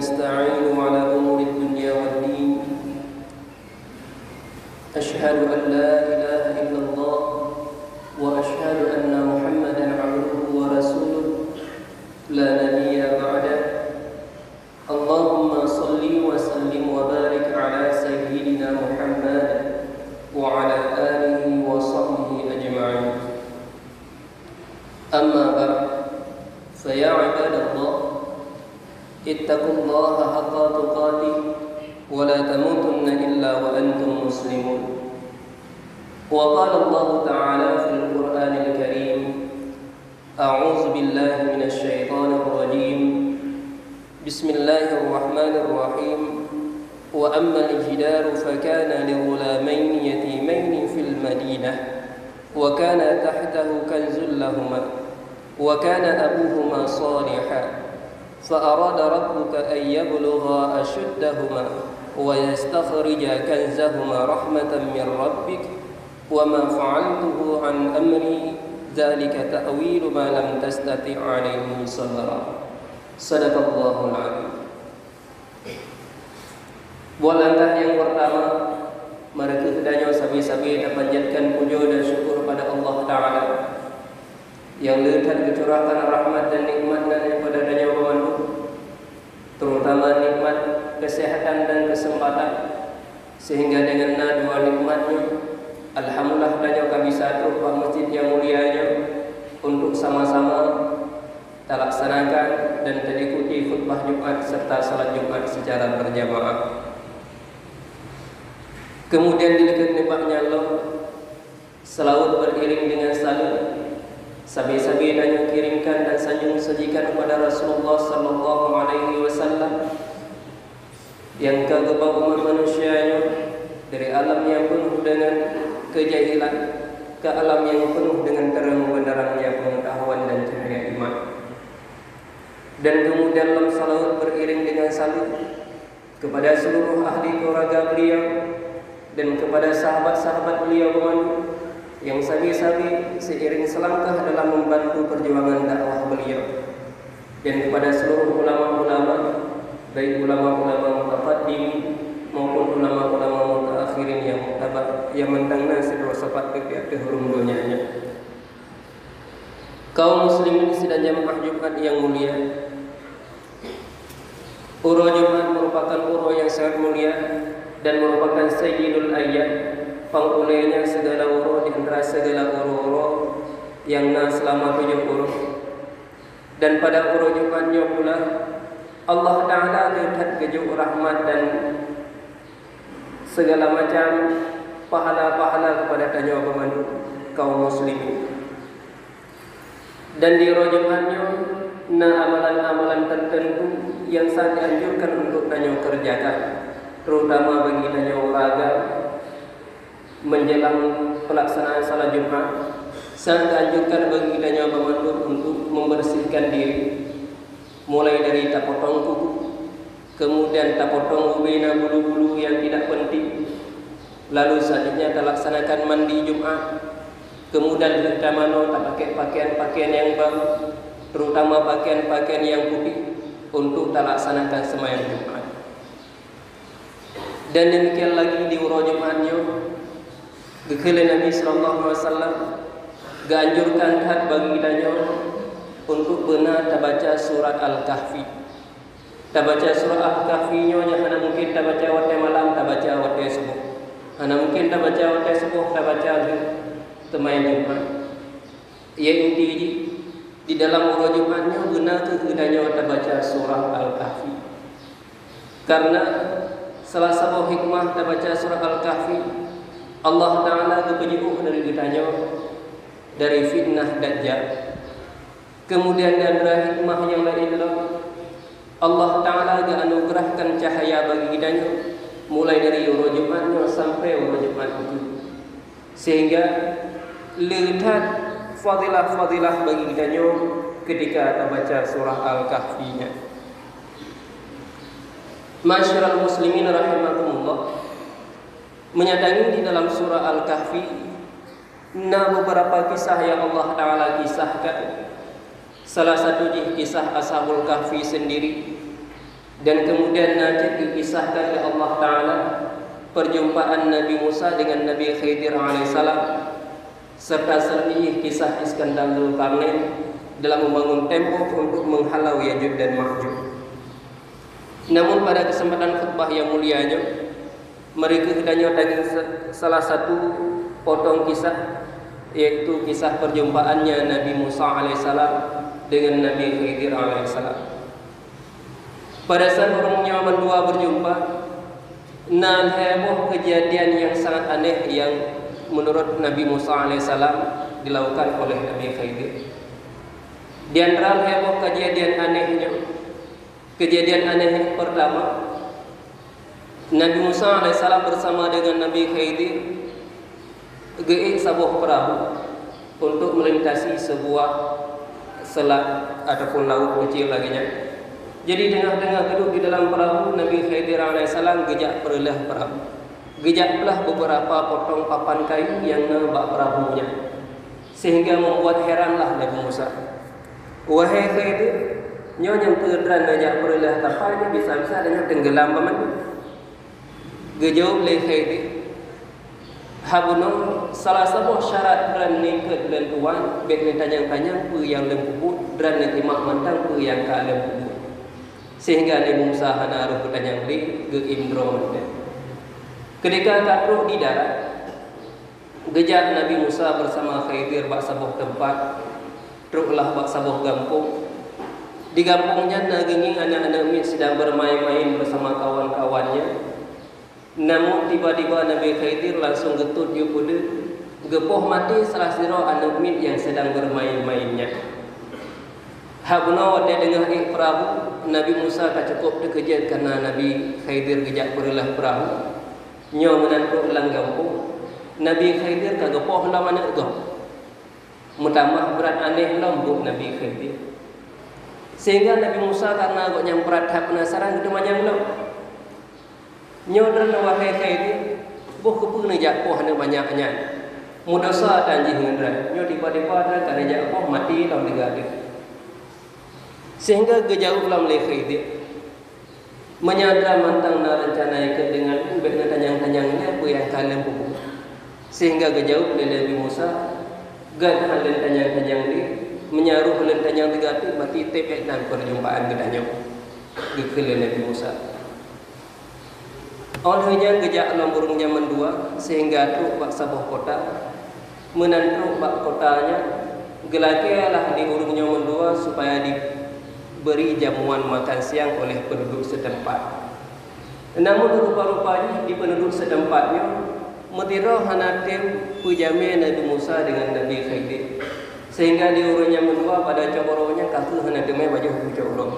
نستعين على أمور الدنيا والدين أشهد أن لا إله إلا الله وأشهد أن محمدا عبده ورسوله لا نبي بعده اللهم صل وسلم وبارك على سيدنا محمد وعلى آله وصحبه أجمعين أما بعد فيا عباد الله اتقوا الله حق تقاته ولا تموتن إلا وأنتم مسلمون وقال الله تعالى في القرآن الكريم أعوذ بالله من الشيطان الرجيم بسم الله الرحمن الرحيم وأما الجدار فكان لغلامين يتيمين في المدينة وكان تحته كنز لهما وكان أبوهما صالحا فأراد ربك أن يبلغا أشدهما ويستخرجا كنزهما رحمة من ربك وما فعلته عن أمري ذلك تأويل ما لم تستطع عليه صبرا صدق الله العظيم. Buat langkah yang pertama, mari kita sabi-sabi dan panjatkan puja dan syukur pada Allah Ta'ala yang lihat kecurahkan rahmat dan nikmatnya kepada danya pemandu, terutama nikmat kesehatan dan kesempatan, sehingga dengan dua nikmatnya alhamdulillah danya kami satu buah masjid yang mulianya untuk sama-sama terlaksanakan dan terikuti khutbah Jumat serta salat Jumat secara berjamaah. Kemudian dilihat nebaknya Allah selalu beriring dengan salut sabi-sabi dan kirimkan dan sanjung sajikan kepada Rasulullah sallallahu alaihi wasallam yang kagubah umat manusianya dari alam yang penuh dengan kejahilan ke alam yang penuh dengan terang benderangnya pengetahuan dan cahaya iman. Dan kemudian dalam salawat beriring dengan salut kepada seluruh ahli keluarga beliau dan kepada sahabat-sahabat beliau pemandu yang sabi-sabi seiring selangkah dalam membantu perjuangan dakwah beliau, dan kepada seluruh ulama-ulama, baik ulama-ulama mutaqaddim maupun ulama-ulama mutaakhirin yang mutabat yang mentangna sedaya sifat kehurum dunianya. Kaum muslimin sedang jamaah Jumat yang mulia, uro Jumat merupakan uro yang sangat mulia dan merupakan sayyidul ayyam, pangulenya segala uro di antara segala uro-uro yang selama 7 uro. Dan pada uro Jumatnya pula Allah Ta'ala lihat kejuk rahmat dan segala macam pahala-pahala kepada tanya pemandu kaum muslimin. Dan di uro Jumatnya amalan-amalan tertentu yang sangat dianjurkan untuk tanya kerjakan, terutama bagi tanya olahraga menjelang pelaksanaan salat Jumat. Sangat dianjurkan bagi tanya pemandu untuk membersihkan diri, mulai dari tapotong kuku, kemudian tapotong ubena bulu-bulu yang tidak penting, lalu selanjutnya terlaksanakan mandi Jumat, kemudian kita mano tak pakai pakaian-pakaian yang baru, terutama pakaian-pakaian yang putih untuk terlaksanakan sembahyang Jumat. Dan demikian lagi di uro Jumatnya gekele Nabi sallallahu alaihi wasallam ganjurkan hat bagi kita untuk benar tabaca surat Al-Kahfi. Tabaca surat Al-Kahfi nya hanya mungkin tabaca waktu malam, tabaca waktu subuh. Hanya mungkin tabaca waktu subuh, tabaca sembahyang Jumat. Ia inti di dalam uro Jumatnya benar kehendaknya tabaca surah Al-Kahfi. Karena salah satu hikmah tabaca surah Al-Kahfi, Allah Ta'ala kepenyembuh dari ditanya dari fitnah Dajjal. Kemudian dan dari hikmah yang lain Allah Ta'ala anugerahkan cahaya bagi kitanya mulai dari uro Jumatnya sampai uro Jumat itu, sehingga lihat fadilah-fadilah bagi kitanya ketika baca surah Al-Kahfi-nya. Masyarul muslimin rahimakumullah, menyadangi di dalam surah Al-Kahfi beberapa kisah yang Allah Ta'ala kisahkan. Salah satu kisah Ashabul Kahfi sendiri Dan kemudian nanti dikisahkan oleh Allah Ta'ala perjumpaan Nabi Musa dengan Nabi Khidir alaihissalam, serta selebih kisah Iskandar Dzulkarnain dalam membangun tembok untuk menghalau Yajuj dan Majuj. Namun pada kesempatan khutbah yang mulianya, mereka hendaknya dengan salah satu potong kisah, yaitu kisah perjumpaannya Nabi Musa alaihissalam dengan Nabi Khidir alaihissalam. Pada saat orangnya berdua berjumpa, heboh kejadian yang sangat aneh yang menurut Nabi Musa alaihissalam dilakukan oleh Nabi Khidir. Di antara heboh kejadian aneh yang pertama, Nabi Musa alaihissalam bersama dengan Nabi Khidir geik sebuah perahu untuk melintasi sebuah selat ataupun laut kecil laginya. Jadi tengah-tengah duduk di dalam perahu, Nabi Khidir alaihissalam gejak perlah perahu. Gejak belah beberapa potong papan kayu yang nambah perahunya, sehingga membuat heranlah Nabi Musa. Wahai Khidir, nyonyam terderan gejak perlah kapalnya bisa-bisa dengan tenggelam paman. Gejauh oleh Khidir, habuno salah satu syarat dran nikah dan tuan, baik ni tanyang-tanyang pu yang lempubut, dran ni timak mantang pu yang ka lempubut. Sehingga Nabi Musa hana ruh tanyang li ge Indro. Ketika takluk di darat, gejak Nabi Musa bersama Khidir bak sabuh tempat, truklah bak sabuh gampung. Di gampungnya nagenging anak-anak mit sedang bermain-main bersama kawan-kawannya. Namun tiba-tiba Nabi Khidir langsung getut dia kuda, gepoh mati salah siro anak mit yang sedang bermain-mainnya. Habuna wadai dengar perahu, Nabi Musa tak cukup terkejut kerana Nabi Khidir gejak perlah perahu. Nyo menantuk lang gampung. Nabi Khidir tak gepoh lah mana gom. Mutamah berat aneh lembut Nabi Khidir. Sehingga Nabi Musa karena agaknya berat penasaran gitu macam belum. Nyo dan wahai Khidir, boh kepu ni japoh hanya banyaknya. Mudasa tanjih ngendra. Nyo tiba-tiba dan karena japoh mati dalam negara. Sehingga gejauh dalam Khidir menyadar mantang na rencana ikut dengan baiknya tanyang-tanyangnya apa yang kalian buku. Sehingga gejauh dari Nabi Musa gad halen tanyang-tanyang ni menyaruh halen tanyang tiga tu mati tepek dan perjumpaan gedanya dikeliling Nabi Musa. Olehnya gejak alam burung zaman dua sehingga truk bak sabuh kota menantruk bak kotanya gelakelah di urung zaman dua supaya diberi jamuan makan siang oleh penduduk setempat. Namun rupa-rupanya di penduduk setempatnya Mutiro hanatim pujame Nabi Musa dengan Nabi Khidir, sehingga di urungnya menua pada cokoronya kaku hanatimnya baju pucok.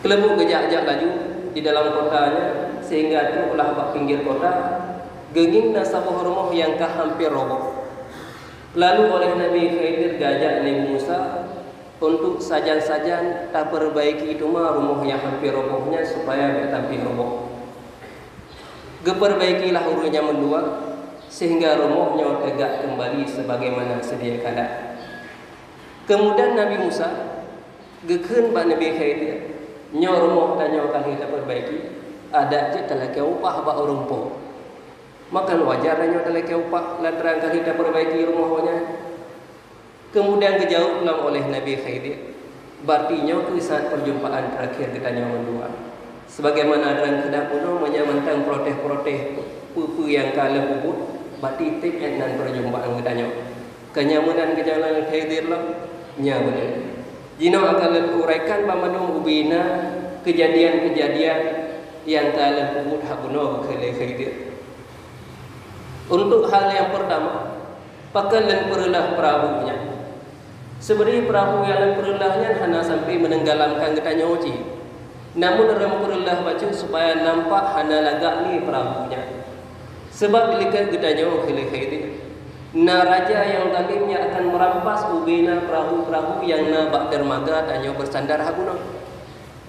Kelebuk gejak-gejak laju di dalam kotanya sehingga itu ulah bak pinggir kota genging nasabuh rumah yang hampir roboh. Lalu oleh Nabi Khidir gajak Nabi Musa untuk sajan-sajan tak perbaiki itu mah rumah yang hampir robohnya supaya bertampil roboh. Geperbaikilah urungnya mendua sehingga rumahnya tegak kembali sebagaimana sedia kala. Kemudian Nabi Musa gekeun ba Nabi Khidir nyo rumah tanya kali tak perbaiki ada je telake upah ba urumpo. Makan wajar nyo telake upah lantaran kali tak perbaiki rumahnya. Kemudian kejauh ulang oleh Nabi Khidir. Berartinya ke saat perjumpaan terakhir kita nyawa dua. Sebagaimana dalam kedap kuno menyamantang proteh-proteh pupu yang kalah puput. Berarti tip dan perjumpaan kita nyawa. Kenyamanan kejalan Khidir lah. Nyawa. Jino akan uraikan pamanung ubina kejadian-kejadian yang kalah puput hakuno ke Khidir. Untuk hal yang pertama, pakalan perlah perahunya. Sebenarnya perahu yang perlahnya hanya sampai menenggelamkan getanya uji. Namun dalam perlah baca supaya nampak hanya lagak ni perahunya. Sebab dilihat getanya Khidir. Na raja yang talimnya akan merampas ubina perahu-perahu yang na bak dermaga tanya bersandar hakuno.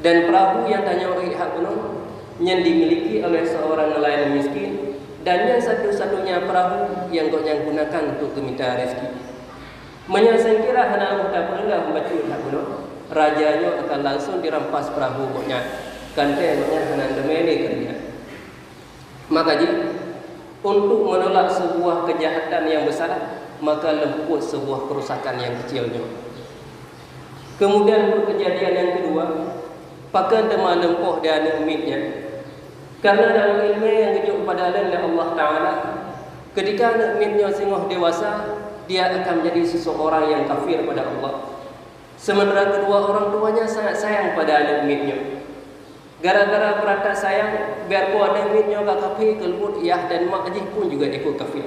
Dan perahu yang tanya hakuno yang dimiliki oleh seorang nelayan miskin dan yang satu-satunya perahu yang kau yang gunakan untuk meminta rezeki. Menyasai kira hana mudah perlah membaca hakuno. rajanya akan langsung dirampas perahu pokoknya. Kante maknya hanan demene kerja. Maka untuk menolak sebuah kejahatan yang besar, maka lembut sebuah kerusakan yang kecilnya. Kemudian kejadian yang kedua, pakan demam lempoh dan umitnya. Karena dalam ilmu yang kejuk pada Allah Ta'ala, ketika anak umitnya singoh dewasa, dia akan menjadi seseorang yang kafir pada Allah. Sementara kedua orang tuanya sangat sayang pada anak umitnya. Gara-gara perata sayang, biar ku anak umitnya gak kafir, kelbut iyah dan mak ajih pun juga ikut kafir.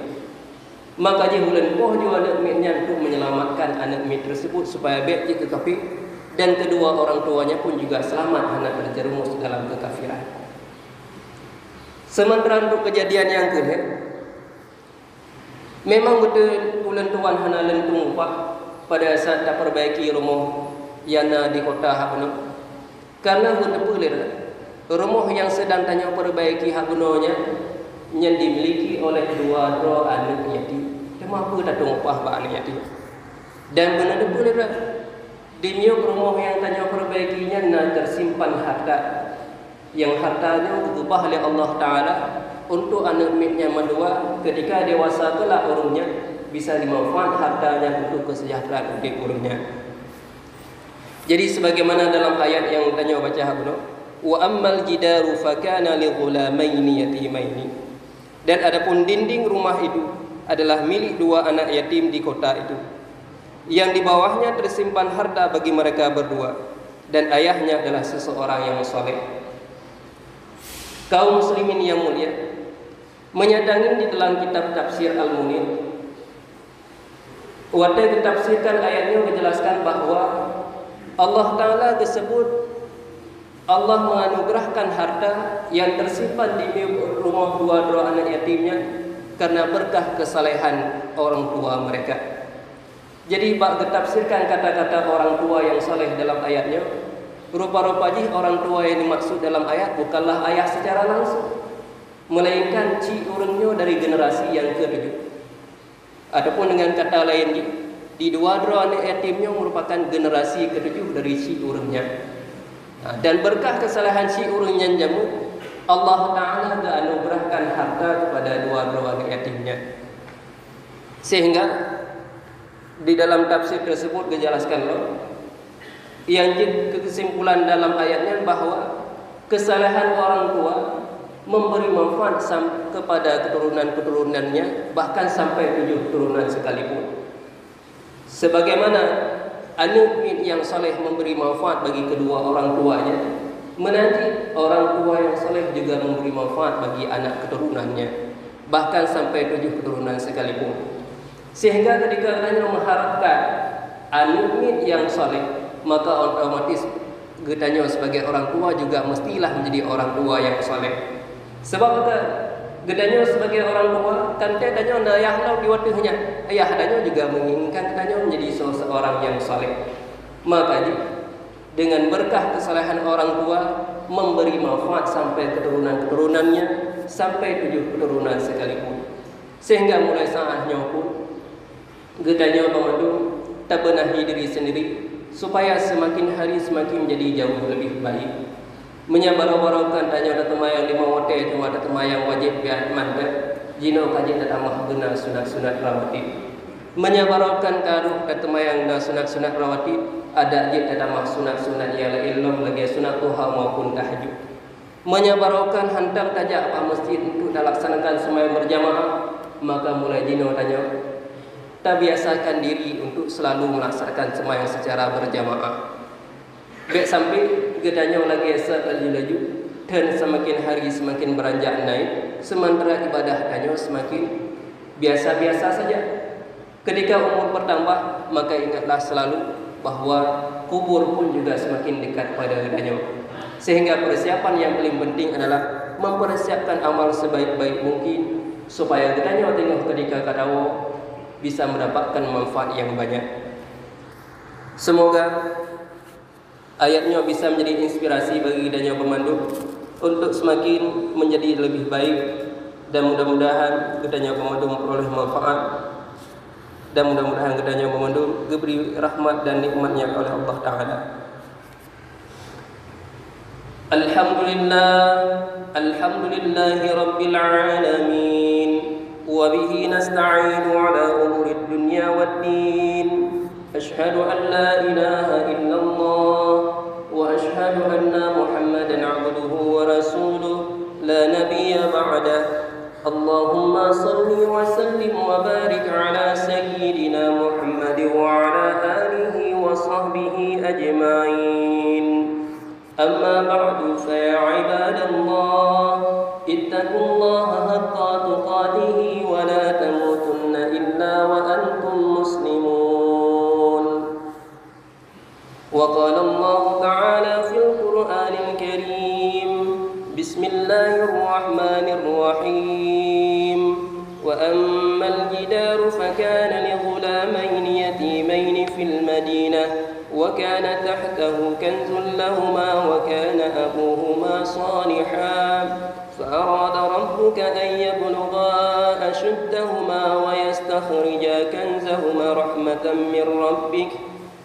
Maka ajih bulan poh juga anak umitnya untuk menyelamatkan anak umit tersebut supaya biar dia ke kafir, dan kedua orang tuanya pun juga selamat anak terjerumus dalam kekafiran. Sementara untuk kejadian yang kedua, memang betul bulan tuan hana lentung upah pada saat tak perbaiki rumah yana di kota Haguno. Karena betul rumah yang sedang tanya perbaiki Hagunonya yang dimiliki oleh dua anak yatim. Cuma apa tak upah ba anak yatim. Dan benar-benar di miok rumah yang tanya perbaikinya na tersimpan harta, yang hartanya diubah oleh Allah Ta'ala untuk anak umitnya mendua. Ketika dewasa kelak urungnya bisa dimanfaat hartanya untuk kesejahteraan hidup urungnya. Jadi sebagaimana dalam ayat yang tanya baca habuno, wa ammal jidaru fakana li ghulamaini yatimaini. Dan adapun dinding rumah itu adalah milik dua anak yatim di kota itu, yang di bawahnya tersimpan harta bagi mereka berdua, dan ayahnya adalah seseorang yang soleh. Kaum muslimin yang mulia, menyadangin di dalam kitab tafsir Al-Munir, waktu ditafsirkan ayatnya menjelaskan bahwa Allah Ta'ala tersebut Allah menganugerahkan harta yang tersimpan di rumah dua anak yatimnya karena berkah kesalehan orang tua mereka. Jadi bak ditafsirkan kata-kata orang tua yang saleh dalam ayatnya, rupa-rupanya orang tua yang dimaksud dalam ayat bukanlah ayah secara langsung, melainkan ci urangnya dari generasi yang ketujuh. Adapun dengan kata lain, di dua anak yatimnya merupakan generasi ketujuh dari ci urangnya. Dan berkah kesalahan ci urangnya jamu, Allah Ta'ala anugerahkan harta kepada dua anak yatimnya. Sehingga di dalam tafsir tersebut dijelaskan yang kesimpulan dalam ayatnya bahwa kesalahan orang tua memberi manfaat kepada keturunan-keturunannya, bahkan sampai 7 keturunan sekalipun. Sebagaimana anak yang saleh memberi manfaat bagi kedua orang tuanya, menanti orang tua yang saleh juga memberi manfaat bagi anak keturunannya, bahkan sampai 7 keturunan sekalipun. Sehingga ketika hanya mengharapkan anak yang saleh, maka otomatis gedanya sebagai orang tua juga mestilah menjadi orang tua yang saleh. Sebab gedanya sebagai orang tua kan tanya na ayah lau diwatuhnya, ayah danya juga menginginkan danya menjadi seorang yang saleh. Maka dengan berkah kesalehan orang tua memberi manfaat sampai keturunan-keturunannya, sampai 7 keturunan sekalipun. Sehingga mulai saatnya pun gedanya memandu tabenahi diri sendiri supaya semakin hari semakin menjadi jauh lebih baik. Menyabar-barakan tanya datang mayang 5 wate cuma datang mayang wajib biar mantap jino kaji datang mah guna sunat-sunat rawati. Menyabarkan karuh datang mayang da sunat-sunat rawati ada je datang mah sunat-sunat ialah ilmu lagi sunat duha maupun tahajud. Menyabarkan hantam tajak apa masjid untuk dilaksanakan sembahyang berjamaah, maka mulai jino tanya tak biasakan diri untuk selalu melaksanakan sembahyang secara berjamaah. Baik sampai gedanya lagi esat laju-laju dan semakin hari semakin beranjak naik, sementara ibadah tanya semakin biasa-biasa saja. Ketika umur bertambah, maka ingatlah selalu bahwa kubur pun juga semakin dekat pada gedanya. Sehingga persiapan yang paling penting adalah mempersiapkan amal sebaik-baik mungkin supaya gedanya tengok ketika kadawo bisa mendapatkan manfaat yang banyak. Semoga ayatnya bisa menjadi inspirasi bagi gedanya pemandu untuk semakin menjadi lebih baik, dan mudah-mudahan gedanya pemandu memperoleh manfaat, dan mudah-mudahan gedanya pemandu diberi rahmat dan nikmatnya oleh Allah Ta'ala. الحمد لله رب العالمين وبه نستعين على أمور الدنيا والدين أشهد أن لا إله إلا الله وأشهد أن محمدا عبده ورسوله لا نبي بعده اللهم صل وسلم وبارك على سيدنا محمد وعلى آله وصحبه أجمعين أما بعد فيا عباد الله اتقوا الله حق تقاته ولا تموتن إلا وأنتم مسلمون وقال الله تعالى في القرآن الكريم بسم الله الرحمن الرحيم وأما الجدار فكان لغلامين يتيمين في المدينة وكان تحته كنز لهما وكان أبوهما صالحا فأراد ربك أن يبلغا أشدهما ويستخرجا كنزهما رحمة من ربك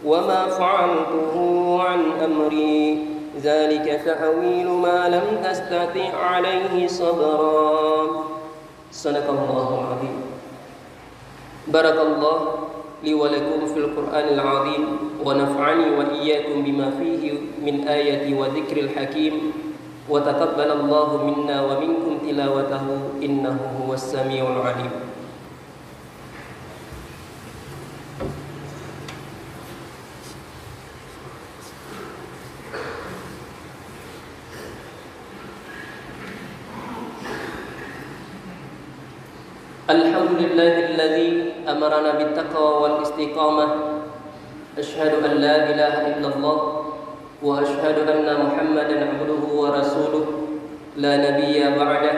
وما فعلته عن أمري ذلك تأويل ما لم تستطع عليه صبرا صدق الله العظيم بارك الله لي ولكم في القرآن العظيم ونفعني وإياكم بما فيه من آية وذكر الحكيم وتقبل الله منا ومنكم تلاوته إنه هو السميع العليم. الحمد لله الذي أمرنا بالتقوى والاستقامة أشهد أن لا إله إلا الله وأشهد أن محمدا عبده ورسوله لا نبي بعده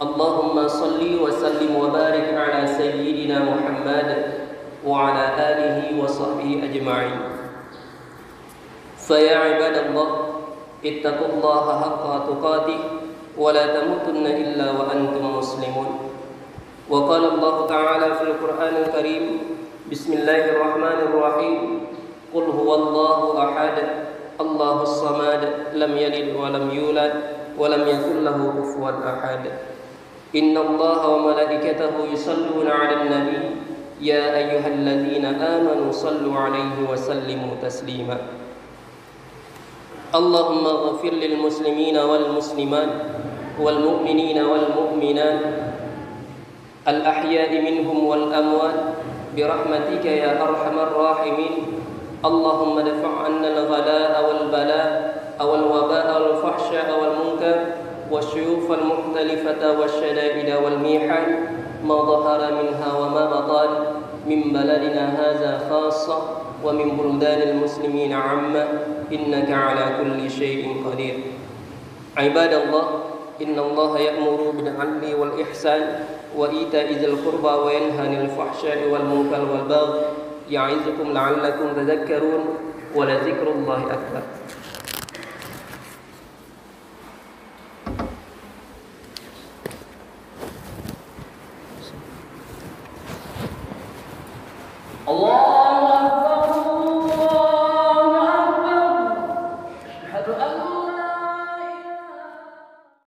اللهم صل وسلم وبارك على سيدنا محمد وعلى آله وصحبه أجمعين فيا عباد الله اتقوا الله حق تقاته ولا تموتن إلا وأنتم مسلمون وقال الله تعالى في القرآن الكريم بسم الله الرحمن الرحيم قل هو الله أحد الله الصمد لم يلد ولم يولد ولم يكن له كفوا أحد إن الله وملائكته يصلون على النبي يا أيها الذين آمنوا صلوا عليه وسلموا تسليما اللهم اغفر للمسلمين والمسلمات والمؤمنين والمؤمنات الأحياء منهم والأموات برحمتك يا أرحم الراحمين اللهم ادفع عنا الغلاء والبلاء أو الوباء والفحشاء والمنكر والشيوخ المختلفة والشدائد والميحان ما ظهر منها وما بطن من بلدنا هذا خاصة ومن بلدان المسلمين عامة إنك على كل شيء قدير عباد الله إن الله يأمر بالعدل والإحسان وإيتاء ذي القربى وينهى عن الفحشاء والمنكر والبغي يعظكم لعلكم تذكرون ولذكر الله أكبر